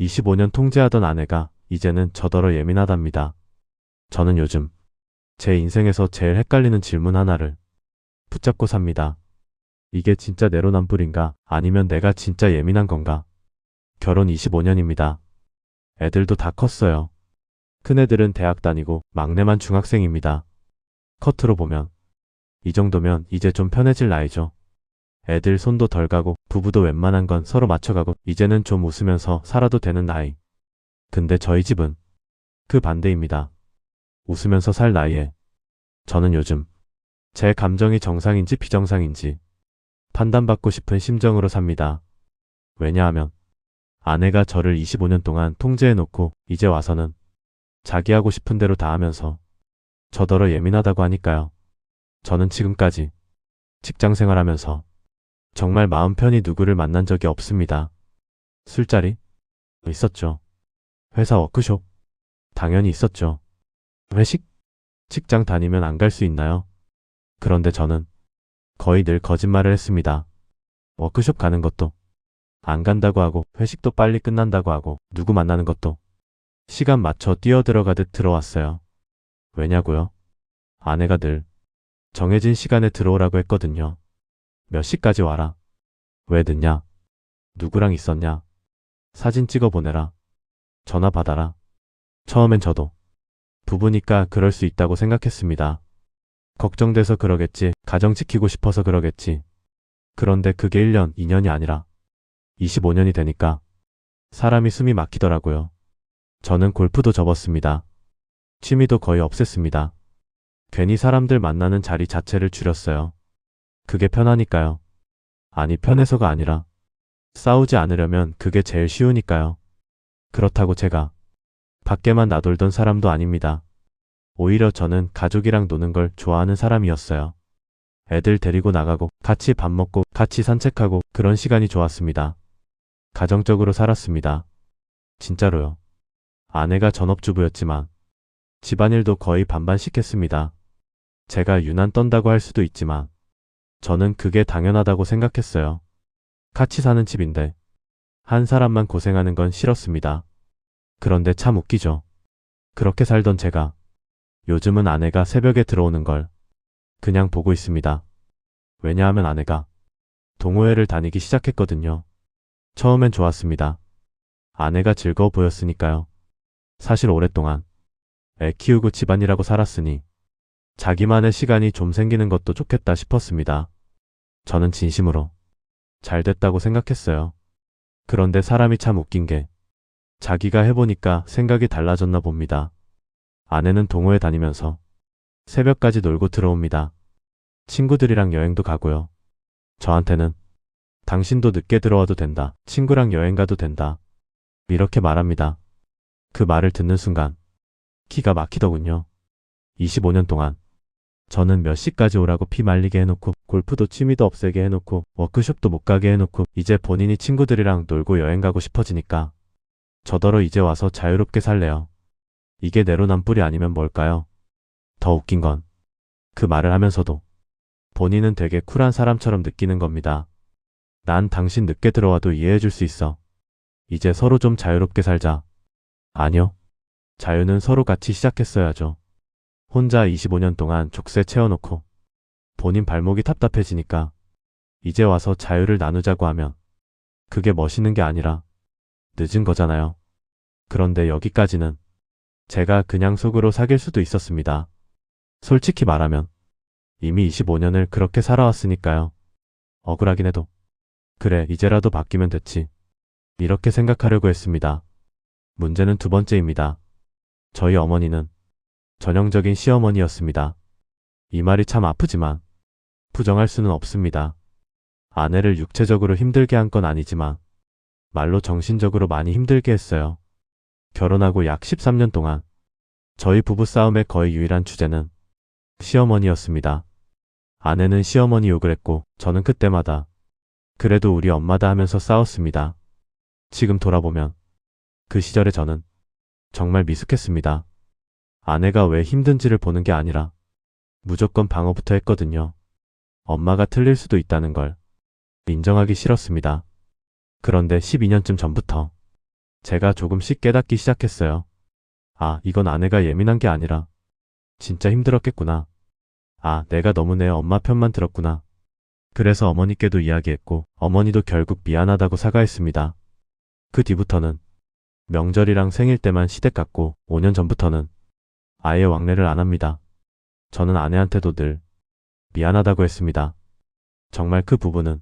25년 통제하던 아내가 이제는 저더러 예민하답니다. 저는 요즘 제 인생에서 제일 헷갈리는 질문 하나를 붙잡고 삽니다. 이게 진짜 내로남불인가? 아니면 내가 진짜 예민한 건가? 결혼 25년입니다. 애들도 다 컸어요. 큰애들은 대학 다니고 막내만 중학생입니다. 컷으로 보면 이 정도면 이제 좀 편해질 나이죠. 애들 손도 덜 가고 부부도 웬만한 건 서로 맞춰가고 이제는 좀 웃으면서 살아도 되는 나이. 근데 저희 집은 그 반대입니다. 웃으면서 살 나이에 저는 요즘 제 감정이 정상인지 비정상인지 판단받고 싶은 심정으로 삽니다. 왜냐하면 아내가 저를 25년 동안 통제해놓고 이제 와서는 자기 하고 싶은 대로 다 하면서 저더러 예민하다고 하니까요. 저는 지금까지 직장 생활하면서 정말 마음 편히 누구를 만난 적이 없습니다. 술자리? 있었죠. 회사 워크숍? 당연히 있었죠. 회식? 직장 다니면 안 갈 수 있나요? 그런데 저는 거의 늘 거짓말을 했습니다. 워크숍 가는 것도 안 간다고 하고 회식도 빨리 끝난다고 하고 누구 만나는 것도 시간 맞춰 뛰어들어가듯 들어왔어요. 왜냐고요? 아내가 늘 정해진 시간에 들어오라고 했거든요. 몇 시까지 와라. 왜 늦냐? 누구랑 있었냐? 사진 찍어 보내라. 전화 받아라. 처음엔 저도 부부니까 그럴 수 있다고 생각했습니다. 걱정돼서 그러겠지. 가정 지키고 싶어서 그러겠지. 그런데 그게 1년, 2년이 아니라 25년이 되니까 사람이 숨이 막히더라고요. 저는 골프도 접었습니다. 취미도 거의 없앴습니다. 괜히 사람들 만나는 자리 자체를 줄였어요. 그게 편하니까요. 아니, 편해서가 아니라 싸우지 않으려면 그게 제일 쉬우니까요. 그렇다고 제가 밖에만 나돌던 사람도 아닙니다. 오히려 저는 가족이랑 노는 걸 좋아하는 사람이었어요. 애들 데리고 나가고 같이 밥 먹고 같이 산책하고 그런 시간이 좋았습니다. 가정적으로 살았습니다. 진짜로요. 아내가 전업주부였지만 집안일도 거의 반반씩 했습니다. 제가 유난 떤다고 할 수도 있지만 저는 그게 당연하다고 생각했어요. 같이 사는 집인데 한 사람만 고생하는 건 싫었습니다. 그런데 참 웃기죠. 그렇게 살던 제가 요즘은 아내가 새벽에 들어오는 걸 그냥 보고 있습니다. 왜냐하면 아내가 동호회를 다니기 시작했거든요. 처음엔 좋았습니다. 아내가 즐거워 보였으니까요. 사실 오랫동안 애 키우고 집안일하고 살았으니 자기만의 시간이 좀 생기는 것도 좋겠다 싶었습니다. 저는 진심으로 잘 됐다고 생각했어요. 그런데 사람이 참 웃긴 게 자기가 해보니까 생각이 달라졌나 봅니다. 아내는 동호회 다니면서 새벽까지 놀고 들어옵니다. 친구들이랑 여행도 가고요. 저한테는 당신도 늦게 들어와도 된다. 친구랑 여행 가도 된다. 이렇게 말합니다. 그 말을 듣는 순간 기가 막히더군요. 25년 동안 저는 몇 시까지 오라고 피 말리게 해놓고 골프도 취미도 없애게 해놓고 워크숍도 못 가게 해놓고 이제 본인이 친구들이랑 놀고 여행 가고 싶어지니까 저더러 이제 와서 자유롭게 살래요. 이게 내로남불이 아니면 뭘까요? 더 웃긴 건 그 말을 하면서도 본인은 되게 쿨한 사람처럼 느끼는 겁니다. 난 당신 늦게 들어와도 이해해줄 수 있어. 이제 서로 좀 자유롭게 살자. 아니요. 자유는 서로 같이 시작했어야죠. 혼자 25년 동안 족쇄 채워놓고 본인 발목이 답답해지니까 이제 와서 자유를 나누자고 하면 그게 멋있는 게 아니라 늦은 거잖아요. 그런데 여기까지는 제가 그냥 속으로 사귈 수도 있었습니다. 솔직히 말하면 이미 25년을 그렇게 살아왔으니까요. 억울하긴 해도 그래, 이제라도 바뀌면 됐지. 이렇게 생각하려고 했습니다. 문제는 두 번째입니다. 저희 어머니는 전형적인 시어머니였습니다. 이 말이 참 아프지만 부정할 수는 없습니다. 아내를 육체적으로 힘들게 한 건 아니지만 말로 정신적으로 많이 힘들게 했어요. 결혼하고 약 13년 동안 저희 부부싸움의 거의 유일한 주제는 시어머니였습니다. 아내는 시어머니 욕을 했고 저는 그때마다 그래도 우리 엄마다 하면서 싸웠습니다. 지금 돌아보면 그 시절에 저는 정말 미숙했습니다. 아내가 왜 힘든지를 보는 게 아니라 무조건 방어부터 했거든요. 엄마가 틀릴 수도 있다는 걸 인정하기 싫었습니다. 그런데 12년쯤 전부터 제가 조금씩 깨닫기 시작했어요. 아, 이건 아내가 예민한 게 아니라 진짜 힘들었겠구나. 아, 내가 너무 내 엄마 편만 들었구나. 그래서 어머니께도 이야기했고 어머니도 결국 미안하다고 사과했습니다. 그 뒤부터는 명절이랑 생일 때만 시댁 갔고 5년 전부터는 아예 왕래를 안 합니다. 저는 아내한테도 늘 미안하다고 했습니다. 정말 그 부분은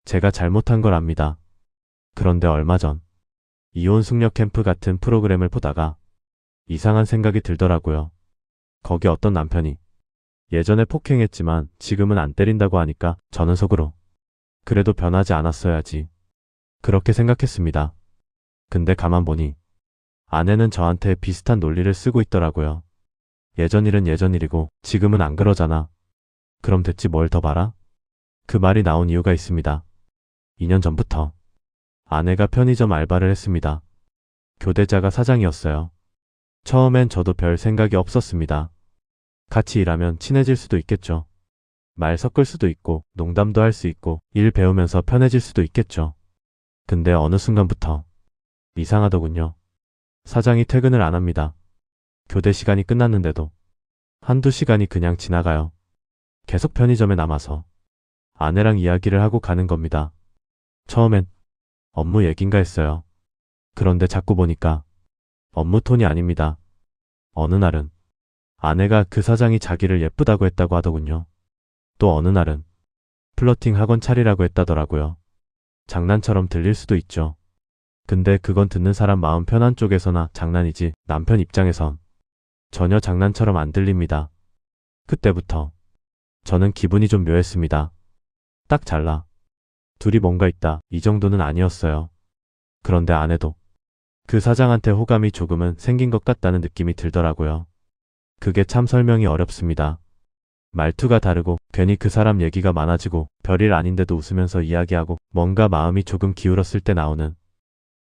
제가 잘못한 걸 압니다. 그런데 얼마 전 이혼 숙녀 캠프 같은 프로그램을 보다가 이상한 생각이 들더라고요. 거기 어떤 남편이 예전에 폭행했지만 지금은 안 때린다고 하니까 저는 속으로 그래도 변하지 않았어야지. 그렇게 생각했습니다. 근데 가만 보니 아내는 저한테 비슷한 논리를 쓰고 있더라고요. 예전 일은 예전 일이고 지금은 안 그러잖아. 그럼 됐지 뭘 더 봐라? 그 말이 나온 이유가 있습니다. 2년 전부터 아내가 편의점 알바를 했습니다. 교대자가 사장이었어요. 처음엔 저도 별 생각이 없었습니다. 같이 일하면 친해질 수도 있겠죠. 말 섞을 수도 있고 농담도 할 수 있고 일 배우면서 편해질 수도 있겠죠. 근데 어느 순간부터 이상하더군요. 사장이 퇴근을 안 합니다. 교대 시간이 끝났는데도 한두 시간이 그냥 지나가요. 계속 편의점에 남아서 아내랑 이야기를 하고 가는 겁니다. 처음엔 업무 얘긴가 했어요. 그런데 자꾸 보니까 업무 톤이 아닙니다. 어느 날은 아내가 그 사장이 자기를 예쁘다고 했다고 하더군요. 또 어느 날은 플러팅 학원 차리라고 했다더라고요. 장난처럼 들릴 수도 있죠. 근데 그건 듣는 사람 마음 편한 쪽에서나 장난이지 남편 입장에선 전혀 장난처럼 안 들립니다. 그때부터 저는 기분이 좀 묘했습니다. 딱 잘라. 둘이 뭔가 있다 이 정도는 아니었어요. 그런데 아내도 그 사장한테 호감이 조금은 생긴 것 같다는 느낌이 들더라고요. 그게 참 설명이 어렵습니다. 말투가 다르고 괜히 그 사람 얘기가 많아지고 별일 아닌데도 웃으면서 이야기하고 뭔가 마음이 조금 기울었을 때 나오는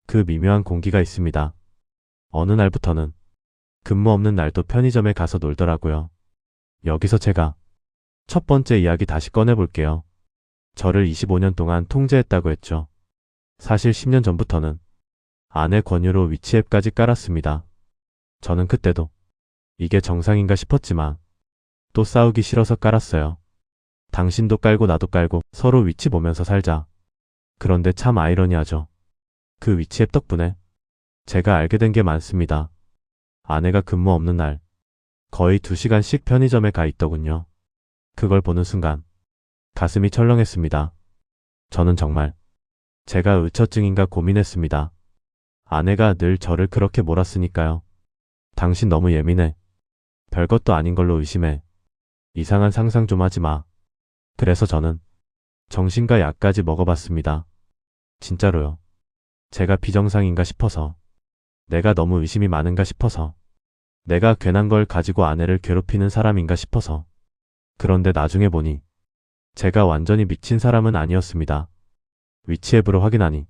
그 미묘한 공기가 있습니다. 어느 날부터는 근무 없는 날도 편의점에 가서 놀더라고요. 여기서 제가 첫 번째 이야기 다시 꺼내볼게요. 저를 25년 동안 통제했다고 했죠. 사실 10년 전부터는 아내 권유로 위치앱까지 깔았습니다. 저는 그때도 이게 정상인가 싶었지만 또 싸우기 싫어서 깔았어요. 당신도 깔고 나도 깔고 서로 위치 보면서 살자. 그런데 참 아이러니하죠. 그 위치앱 덕분에 제가 알게 된 게 많습니다. 아내가 근무 없는 날 거의 2시간씩 편의점에 가 있더군요. 그걸 보는 순간 가슴이 철렁했습니다. 저는 정말 제가 의처증인가 고민했습니다. 아내가 늘 저를 그렇게 몰았으니까요. 당신 너무 예민해. 별것도 아닌 걸로 의심해. 이상한 상상 좀 하지 마. 그래서 저는 정신과 약까지 먹어봤습니다. 진짜로요. 제가 비정상인가 싶어서. 내가 너무 의심이 많은가 싶어서. 내가 괜한 걸 가지고 아내를 괴롭히는 사람인가 싶어서. 그런데 나중에 보니 제가 완전히 미친 사람은 아니었습니다. 위치앱으로 확인하니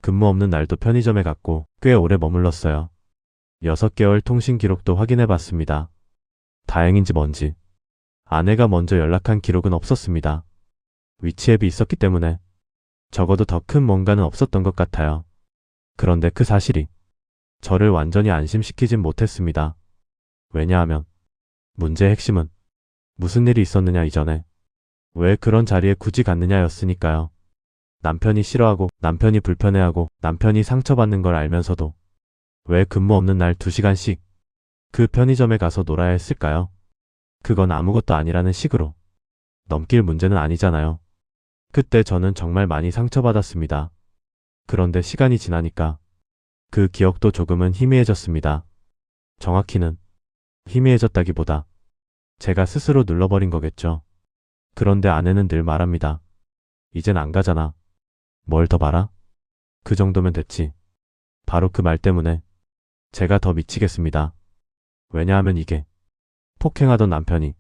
근무 없는 날도 편의점에 갔고 꽤 오래 머물렀어요. 6개월 통신 기록도 확인해봤습니다. 다행인지 뭔지 아내가 먼저 연락한 기록은 없었습니다. 위치앱이 있었기 때문에 적어도 더 큰 뭔가는 없었던 것 같아요. 그런데 그 사실이 저를 완전히 안심시키진 못했습니다. 왜냐하면 문제의 핵심은 무슨 일이 있었느냐 이전에 왜 그런 자리에 굳이 갔느냐였으니까요. 남편이 싫어하고 남편이 불편해하고 남편이 상처받는 걸 알면서도 왜 근무 없는 날 2시간씩 그 편의점에 가서 놀아야 했을까요? 그건 아무것도 아니라는 식으로 넘길 문제는 아니잖아요. 그때 저는 정말 많이 상처받았습니다. 그런데 시간이 지나니까 그 기억도 조금은 희미해졌습니다. 정확히는 희미해졌다기보다 제가 스스로 눌러버린 거겠죠. 그런데 아내는 늘 말합니다. 이젠 안 가잖아. 뭘 더 봐라? 그 정도면 됐지. 바로 그 말 때문에 제가 더 미치겠습니다. 왜냐하면 이게 폭행하던 남편이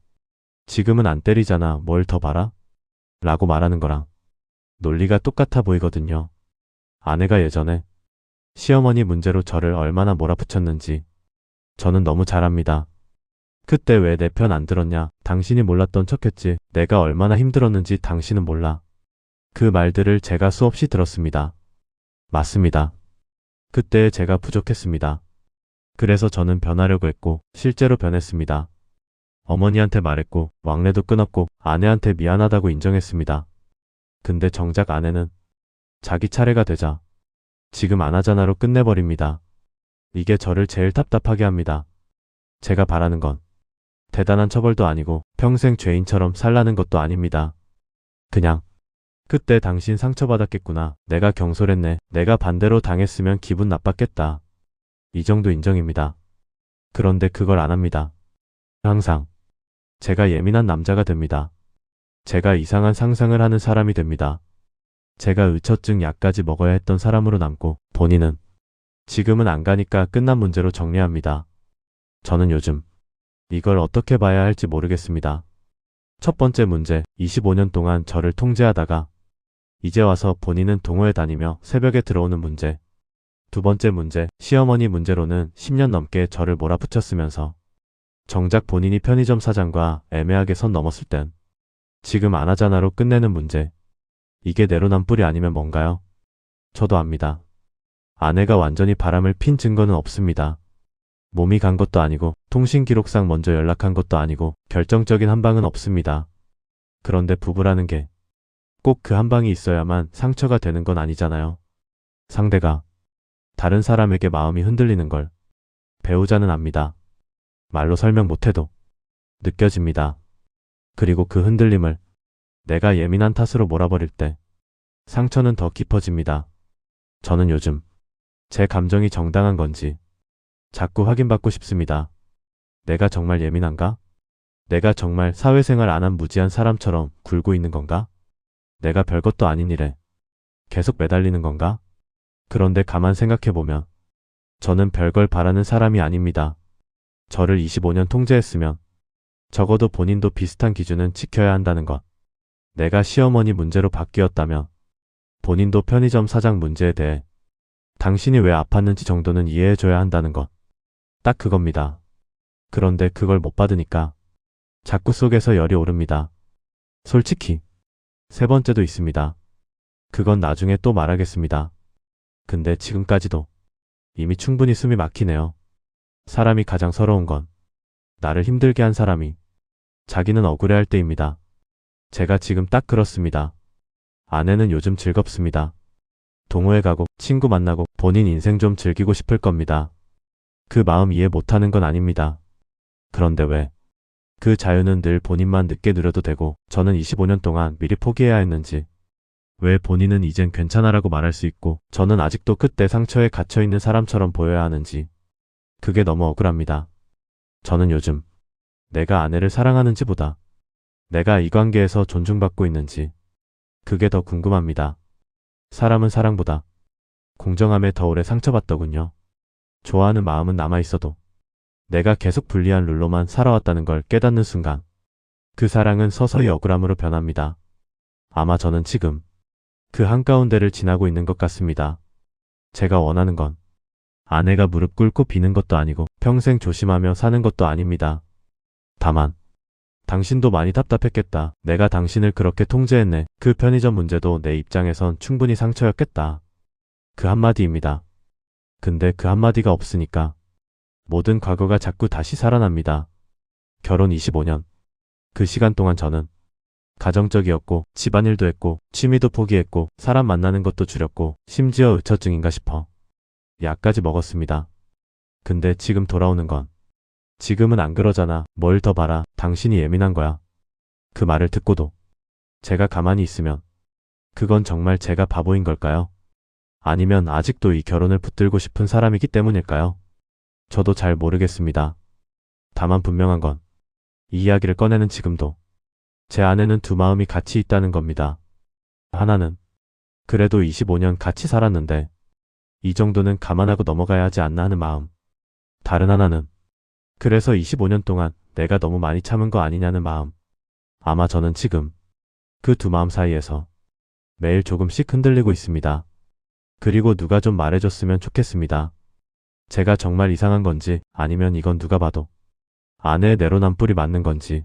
지금은 안 때리잖아. 뭘 더 봐라? 라고 말하는 거랑 논리가 똑같아 보이거든요. 아내가 예전에 시어머니 문제로 저를 얼마나 몰아붙였는지 저는 너무 잘 압니다. 그때 왜 내 편 안 들었냐? 당신이 몰랐던 척했지. 내가 얼마나 힘들었는지 당신은 몰라. 그 말들을 제가 수없이 들었습니다. 맞습니다. 그때 제가 부족했습니다. 그래서 저는 변하려고 했고 실제로 변했습니다. 어머니한테 말했고 왕래도 끊었고 아내한테 미안하다고 인정했습니다. 근데 정작 아내는 자기 차례가 되자 지금 안 하잖아로 끝내버립니다. 이게 저를 제일 답답하게 합니다. 제가 바라는 건 대단한 처벌도 아니고 평생 죄인처럼 살라는 것도 아닙니다. 그냥 그때 당신 상처받았겠구나. 내가 경솔했네. 내가 반대로 당했으면 기분 나빴겠다. 이 정도 인정입니다. 그런데 그걸 안 합니다. 항상 제가 예민한 남자가 됩니다. 제가 이상한 상상을 하는 사람이 됩니다. 제가 의처증 약까지 먹어야 했던 사람으로 남고 본인은 지금은 안 가니까 끝난 문제로 정리합니다. 저는 요즘 이걸 어떻게 봐야 할지 모르겠습니다. 첫 번째 문제, 25년 동안 저를 통제하다가 이제 와서 본인은 동호회 다니며 새벽에 들어오는 문제. 두 번째 문제, 시어머니 문제로는 10년 넘게 저를 몰아붙였으면서 정작 본인이 편의점 사장과 애매하게 선 넘었을 땐 지금 안 하잖아로 끝내는 문제. 이게 내로남불이 아니면 뭔가요? 저도 압니다. 아내가 완전히 바람을 핀 증거는 없습니다. 몸이 간 것도 아니고 통신기록상 먼저 연락한 것도 아니고 결정적인 한 방은 없습니다. 그런데 부부라는 게 꼭 그 한 방이 있어야만 상처가 되는 건 아니잖아요. 상대가 다른 사람에게 마음이 흔들리는 걸 배우자는 압니다. 말로 설명 못해도 느껴집니다. 그리고 그 흔들림을 내가 예민한 탓으로 몰아버릴 때 상처는 더 깊어집니다. 저는 요즘 제 감정이 정당한 건지 자꾸 확인받고 싶습니다. 내가 정말 예민한가? 내가 정말 사회생활 안 한 무지한 사람처럼 굴고 있는 건가? 내가 별것도 아닌 일에 계속 매달리는 건가? 그런데 가만 생각해보면 저는 별걸 바라는 사람이 아닙니다. 저를 25년 통제했으면 적어도 본인도 비슷한 기준은 지켜야 한다는 것. 내가 시어머니 문제로 바뀌었다면 본인도 편의점 사장 문제에 대해 당신이 왜 아팠는지 정도는 이해해줘야 한다는 것. 딱 그겁니다. 그런데 그걸 못 받으니까 자꾸 속에서 열이 오릅니다. 솔직히 세 번째도 있습니다. 그건 나중에 또 말하겠습니다. 근데 지금까지도 이미 충분히 숨이 막히네요. 사람이 가장 서러운 건 나를 힘들게 한 사람이 자기는 억울해할 때입니다. 제가 지금 딱 그렇습니다. 아내는 요즘 즐겁습니다. 동호회 가고 친구 만나고 본인 인생 좀 즐기고 싶을 겁니다. 그 마음 이해 못하는 건 아닙니다. 그런데 왜 그 자유는 늘 본인만 늦게 누려도 되고 저는 25년 동안 미리 포기해야 했는지, 왜 본인은 이젠 괜찮아라고 말할 수 있고 저는 아직도 그때 상처에 갇혀있는 사람처럼 보여야 하는지 그게 너무 억울합니다. 저는 요즘 내가 아내를 사랑하는지보다 내가 이 관계에서 존중받고 있는지 그게 더 궁금합니다. 사람은 사랑보다 공정함에 더 오래 상처받더군요. 좋아하는 마음은 남아있어도 내가 계속 불리한 룰로만 살아왔다는 걸 깨닫는 순간 그 사랑은 서서히 억울함으로 변합니다. 아마 저는 지금 그 한가운데를 지나고 있는 것 같습니다. 제가 원하는 건 아내가 무릎 꿇고 비는 것도 아니고 평생 조심하며 사는 것도 아닙니다. 다만 당신도 많이 답답했겠다. 내가 당신을 그렇게 통제했네. 그 편의점 문제도 내 입장에선 충분히 상처였겠다. 그 한마디입니다. 근데 그 한마디가 없으니까 모든 과거가 자꾸 다시 살아납니다. 결혼 25년. 그 시간 동안 저는 가정적이었고 집안일도 했고 취미도 포기했고 사람 만나는 것도 줄였고 심지어 의처증인가 싶어 약까지 먹었습니다. 근데 지금 돌아오는 건 지금은 안 그러잖아. 뭘 더 봐라. 당신이 예민한 거야. 그 말을 듣고도 제가 가만히 있으면 그건 정말 제가 바보인 걸까요? 아니면 아직도 이 결혼을 붙들고 싶은 사람이기 때문일까요? 저도 잘 모르겠습니다. 다만 분명한 건 이 이야기를 꺼내는 지금도 제 안에는 두 마음이 같이 있다는 겁니다. 하나는 그래도 25년 같이 살았는데 이 정도는 감안하고 넘어가야 하지 않나 하는 마음. 다른 하나는 그래서 25년 동안 내가 너무 많이 참은 거 아니냐는 마음. 아마 저는 지금 그 두 마음 사이에서 매일 조금씩 흔들리고 있습니다. 그리고 누가 좀 말해줬으면 좋겠습니다. 제가 정말 이상한 건지 아니면 이건 누가 봐도 아내의 내로남불이 맞는 건지